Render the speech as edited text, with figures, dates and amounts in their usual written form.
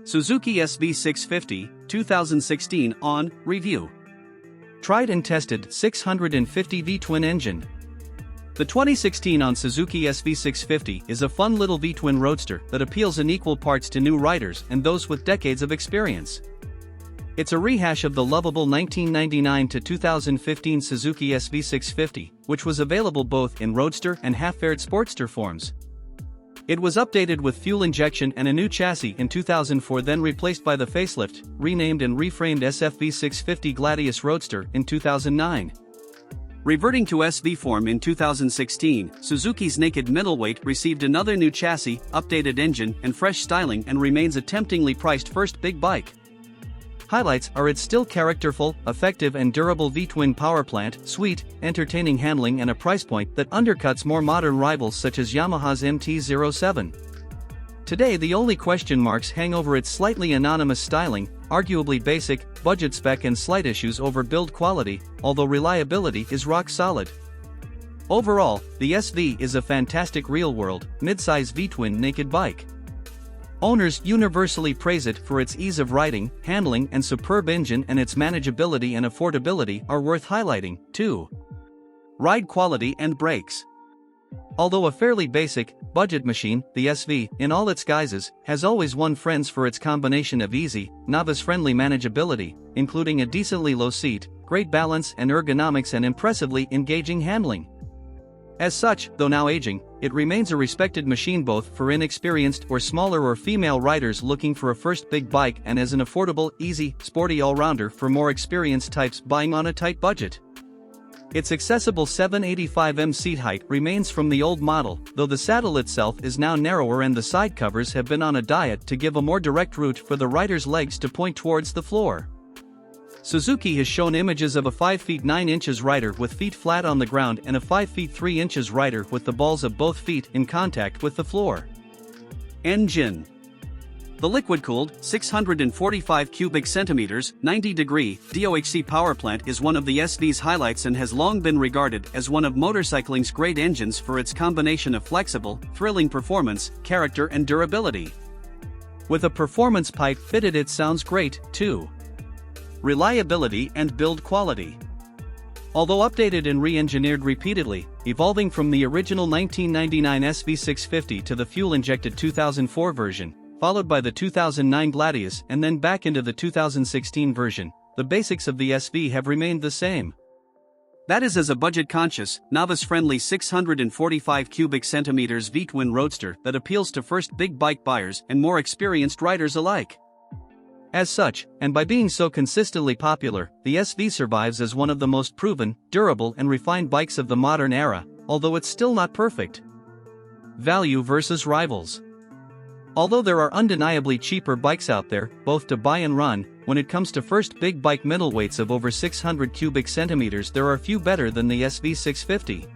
Suzuki SV650, 2016 on review. Tried and tested 650 V-twin engine. The 2016 on Suzuki SV650 is a fun little V-twin roadster that appeals in equal parts to new riders and those with decades of experience. It's a rehash of the lovable 1999 to 2015 Suzuki SV650, which was available both in roadster and half-faired sportster forms. It was updated with fuel injection and a new chassis in 2004, then replaced by the facelift, renamed and reframed SFV650 Gladius Roadster in 2009. Reverting to SV form in 2016, Suzuki's naked middleweight received another new chassis, updated engine, and fresh styling and remains a temptingly priced first big bike. Highlights are its still characterful, effective and durable V-twin powerplant, sweet, entertaining handling and a price point that undercuts more modern rivals such as Yamaha's MT-07. Today the only question marks hang over its slightly anonymous styling, arguably basic, budget spec and slight issues over build quality, although reliability is rock solid. Overall, the SV is a fantastic real-world, mid-size V-twin naked bike. Owners universally praise it for its ease of riding, handling and superb engine, and its manageability and affordability are worth highlighting, too. Ride quality and brakes. Although a fairly basic, budget machine, the SV, in all its guises, has always won friends for its combination of easy, novice-friendly manageability, including a decently low seat, great balance and ergonomics and impressively engaging handling. As such, though now aging, it remains a respected machine both for inexperienced or smaller or female riders looking for a first big bike and as an affordable, easy, sporty all-rounder for more experienced types buying on a tight budget. Its accessible 785mm seat height remains from the old model, though the saddle itself is now narrower and the side covers have been on a diet to give a more direct route for the rider's legs to point towards the floor. Suzuki has shown images of a 5 feet 9 inches rider with feet flat on the ground and a 5 feet 3 inches rider with the balls of both feet in contact with the floor. Engine. The liquid-cooled, 645 cubic centimeters, 90-degree, DOHC powerplant is one of the SV's highlights and has long been regarded as one of motorcycling's great engines for its combination of flexible, thrilling performance, character and durability. With a performance pipe fitted, it sounds great, too. Reliability and build quality. Although updated and re-engineered repeatedly, evolving from the original 1999 SV650 to the fuel-injected 2004 version, followed by the 2009 Gladius and then back into the 2016 version, the basics of the SV have remained the same. That is, as a budget-conscious, novice-friendly 645 cubic centimeters V-twin roadster that appeals to first big bike buyers and more experienced riders alike. As such, and by being so consistently popular, the SV survives as one of the most proven, durable and refined bikes of the modern era, although it's still not perfect. Value versus rivals. Although there are undeniably cheaper bikes out there, both to buy and run, when it comes to first big bike middleweights of over 600 cubic centimeters, there are few better than the SV650.